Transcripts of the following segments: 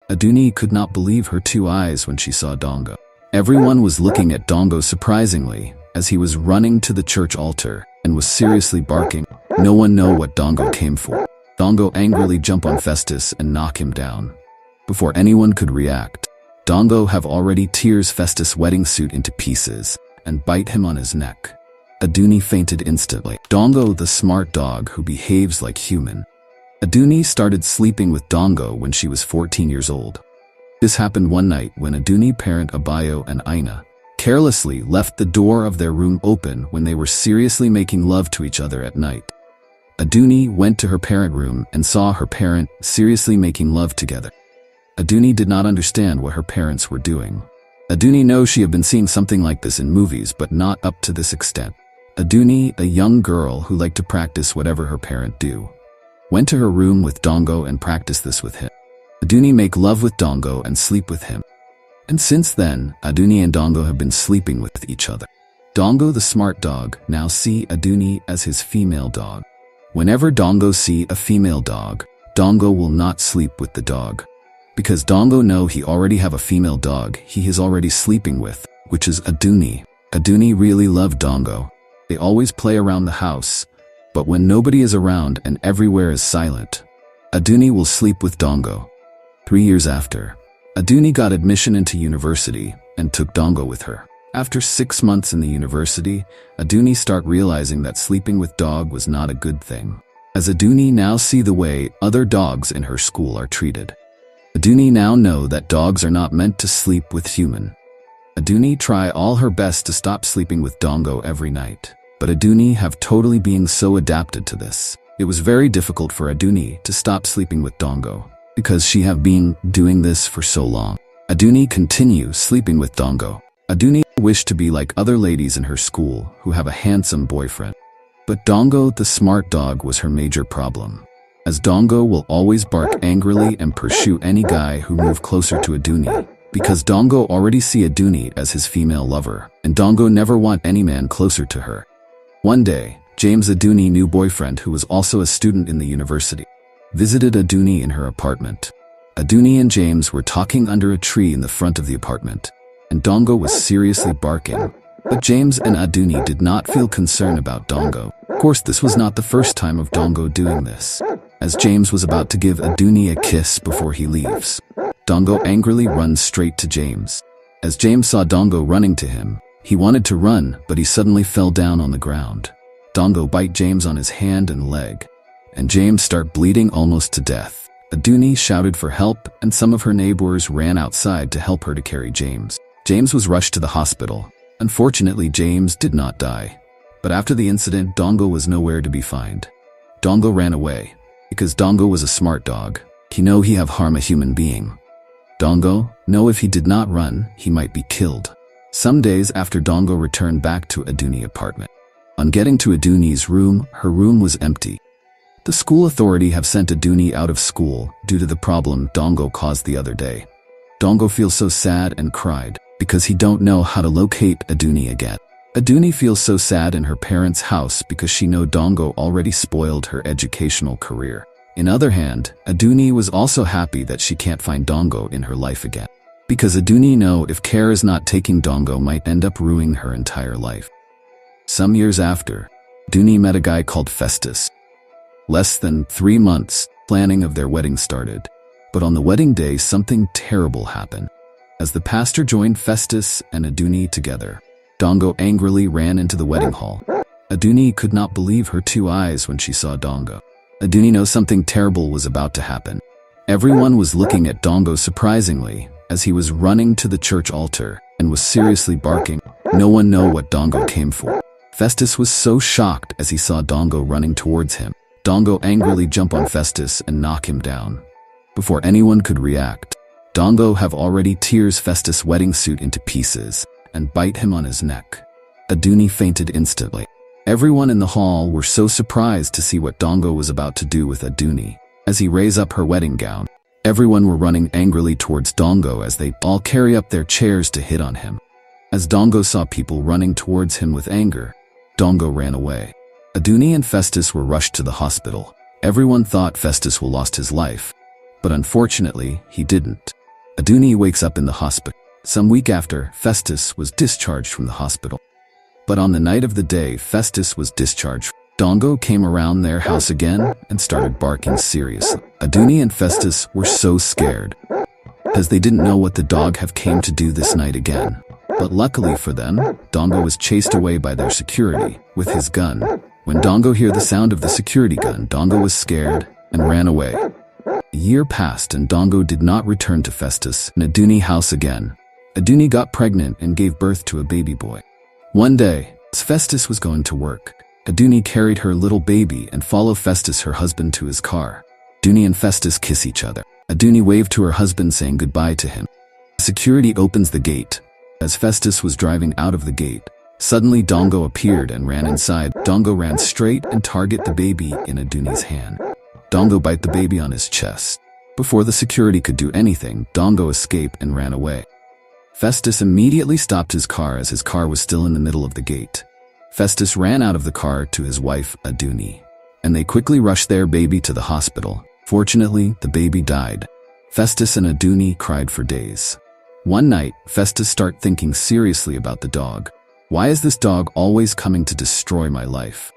Aduni could not believe her two eyes when she saw Dongo. Everyone was looking at Dongo surprisingly, as he was running to the church altar and was seriously barking. No one knew what Dongo came for. Dongo angrily jumped on Festus and knocked him down. Before anyone could react, Dongo have already tears Festus' wedding suit into pieces and bite him on his neck. Aduni fainted instantly. Dongo, the smart dog who behaves like human. Aduni started sleeping with Dongo when she was 14 years old. This happened one night when Aduni parent Abayo and Aina carelessly left the door of their room open when they were seriously making love to each other at night. Aduni went to her parent room and saw her parent seriously making love together. Aduni did not understand what her parents were doing. Aduni knows she had been seeing something like this in movies, but not up to this extent. Aduni, a young girl who liked to practice whatever her parent do, went to her room with Dongo and practiced this with him. Aduni make love with Dongo and sleep with him. And since then, Aduni and Dongo have been sleeping with each other. Dongo, the smart dog, now see Aduni as his female dog. Whenever Dongo see a female dog, Dongo will not sleep with the dog. Because Dongo know he already have a female dog he is already sleeping with, which is Aduni. Aduni really love Dongo. They always play around the house, but when nobody is around and everywhere is silent, Aduni will sleep with Dongo. 3 years after, Aduni got admission into university and took Dongo with her. After 6 months in the university, Aduni start realizing that sleeping with dog was not a good thing. As Aduni now see the way other dogs in her school are treated. Aduni now know that dogs are not meant to sleep with human. Aduni try all her best to stop sleeping with Dongo every night. But Aduni have totally being so adapted to this. It was very difficult for Aduni to stop sleeping with Dongo, because she have been doing this for so long. Aduni continue sleeping with Dongo. Aduni wished to be like other ladies in her school who have a handsome boyfriend. But Dongo, the smart dog, was her major problem. As Dongo will always bark angrily and pursue any guy who move closer to Aduni, because Dongo already see Aduni as his female lover, and Dongo never want any man closer to her. One day, James, Aduni's new boyfriend who was also a student in the university, visited Aduni in her apartment. Aduni and James were talking under a tree in the front of the apartment, and Dongo was seriously barking. But James and Aduni did not feel concern about Dongo. Of course, this was not the first time of Dongo doing this, as James was about to give Aduni a kiss before he leaves. Dongo angrily runs straight to James. As James saw Dongo running to him, he wanted to run, but he suddenly fell down on the ground. Dongo bite James on his hand and leg, and James start bleeding almost to death. Aduni shouted for help, and some of her neighbors ran outside to help her to carry James. James was rushed to the hospital. Unfortunately, James did not die. But after the incident, Dongo was nowhere to be found. Dongo ran away. Because Dongo was a smart dog, he know he have harm a human being. Dongo know if he did not run, he might be killed. Some days after Dongo returned back to Aduni's apartment. On getting to Aduni's room, her room was empty. The school authority have sent Aduni out of school due to the problem Dongo caused the other day. Dongo feels so sad and cried, because he don't know how to locate Aduni again. Aduni feels so sad in her parents' house because she know Dongo already spoiled her educational career. In other hand, Aduni was also happy that she can't find Dongo in her life again. Because Aduni know if care is not taking Dongo might end up ruining her entire life. Some years after, Aduni met a guy called Festus. Less than 3 months, planning of their wedding started. But on the wedding day, something terrible happened. As the pastor joined Festus and Aduni together, Dongo angrily ran into the wedding hall. Aduni could not believe her two eyes when she saw Dongo. Aduni knows something terrible was about to happen. Everyone was looking at Dongo surprisingly, as he was running to the church altar and was seriously barking. No one knew what Dongo came for. Festus was so shocked as he saw Dongo running towards him. Dongo angrily jumped on Festus and knocked him down. Before anyone could react, Dongo have already tears Festus' wedding suit into pieces and bite him on his neck. Aduni fainted instantly. Everyone in the hall were so surprised to see what Dongo was about to do with Aduni. As he raised up her wedding gown, everyone were running angrily towards Dongo as they all carry up their chairs to hit on him. As Dongo saw people running towards him with anger, Dongo ran away. Aduni and Festus were rushed to the hospital. Everyone thought Festus will lost his life, but unfortunately, he didn't. Aduni wakes up in the hospital. Some week after, Festus was discharged from the hospital. But on the night of the day Festus was discharged, Dongo came around their house again and started barking seriously. Aduni and Festus were so scared, as they didn't know what the dog have came to do this night again. But luckily for them, Dongo was chased away by their security with his gun. When Dongo heard the sound of the security gun, Dongo was scared and ran away. A year passed and Dongo did not return to Festus and Aduni house again. Aduni got pregnant and gave birth to a baby boy. One day, as Festus was going to work, Aduni carried her little baby and followed Festus, her husband, to his car. Aduni and Festus kiss each other. Aduni waved to her husband saying goodbye to him. Security opens the gate. As Festus was driving out of the gate, suddenly Dongo appeared and ran inside. Dongo ran straight and targeted the baby in Aduni's hand. Dongo bit the baby on his chest. Before the security could do anything, Dongo escaped and ran away. Festus immediately stopped his car as his car was still in the middle of the gate. Festus ran out of the car to his wife, Aduni, and they quickly rushed their baby to the hospital. Fortunately, the baby died. Festus and Aduni cried for days. One night, Festus started thinking seriously about the dog. Why is this dog always coming to destroy my life?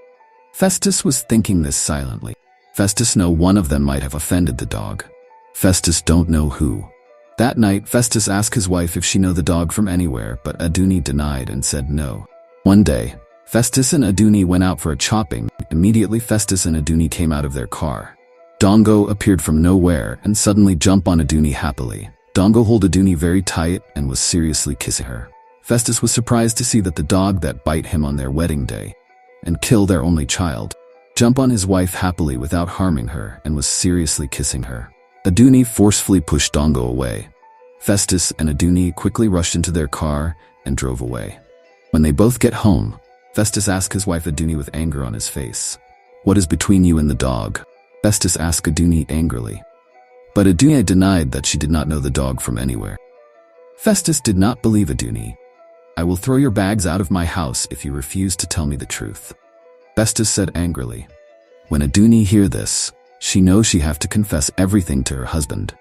Festus was thinking this silently. Festus knew one of them might have offended the dog. Festus don't know who. That night, Festus asked his wife if she knew the dog from anywhere, but Aduni denied and said no. One day, Festus and Aduni went out for a shopping. Immediately, Festus and Aduni came out of their car. Dongo appeared from nowhere and suddenly jumped on Aduni happily. Dongo held Aduni very tight and was seriously kissing her. Festus was surprised to see that the dog that bite him on their wedding day and kill their only child jump on his wife happily without harming her and was seriously kissing her. Aduni forcefully pushed Dongo away. Festus and Aduni quickly rushed into their car and drove away. When they both get home, Festus asked his wife Aduni with anger on his face, "What is between you and the dog?" Festus asked Aduni angrily. But Aduni denied that she did not know the dog from anywhere. Festus did not believe Aduni. "I will throw your bags out of my house if you refuse to tell me the truth," Festus said angrily. When Aduni heard this, she knows she have to confess everything to her husband,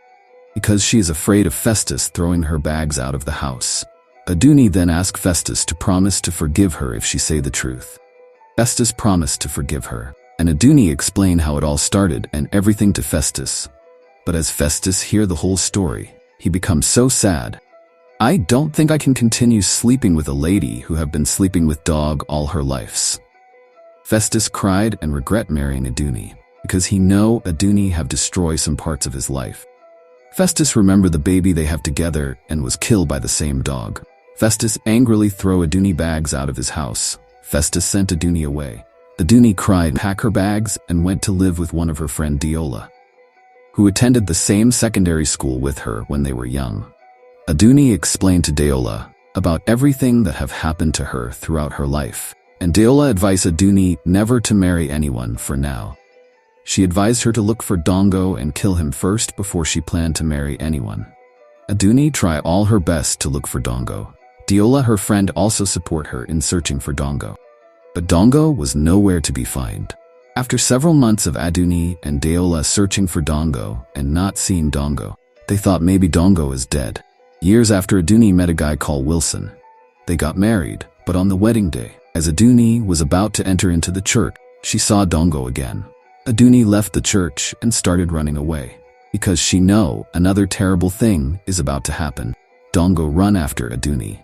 because she is afraid of Festus throwing her bags out of the house. Aduni then asked Festus to promise to forgive her if she say the truth. Festus promised to forgive her, and Aduni explained how it all started and everything to Festus. But as Festus hear the whole story, he becomes so sad. "I don't think I can continue sleeping with a lady who have been sleeping with dog all her lives." Festus cried and regret marrying Aduni, because he know Aduni have destroyed some parts of his life. Festus remembered the baby they have together and was killed by the same dog. Festus angrily threw Aduni bags out of his house. Festus sent Aduni away. Aduni cried, packed her bags, and went to live with one of her friend Diola, who attended the same secondary school with her when they were young. Aduni explained to Diola about everything that have happened to her throughout her life, and Diola advised Aduni never to marry anyone for now. She advised her to look for Dongo and kill him first before she planned to marry anyone. Aduni tried all her best to look for Dongo. Diola, her friend, also support her in searching for Dongo. But Dongo was nowhere to be found. After several months of Aduni and Diola searching for Dongo and not seeing Dongo, they thought maybe Dongo is dead. Years after, Aduni met a guy called Wilson. They got married, but on the wedding day, as Aduni was about to enter into the church, she saw Dongo again. Aduni left the church and started running away, because she know another terrible thing is about to happen. Dongo run after Aduni.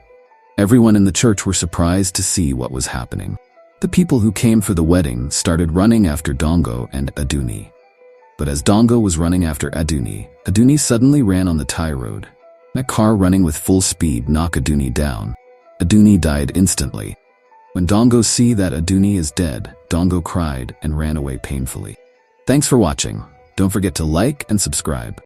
Everyone in the church were surprised to see what was happening. The people who came for the wedding started running after Dongo and Aduni. But as Dongo was running after Aduni, Aduni suddenly ran on the tie road. A car running with full speed knocked Aduni down. Aduni died instantly. When Dongo see that Aduni is dead, Dongo cried and ran away painfully. Thanks for watching. Don't forget to like and subscribe.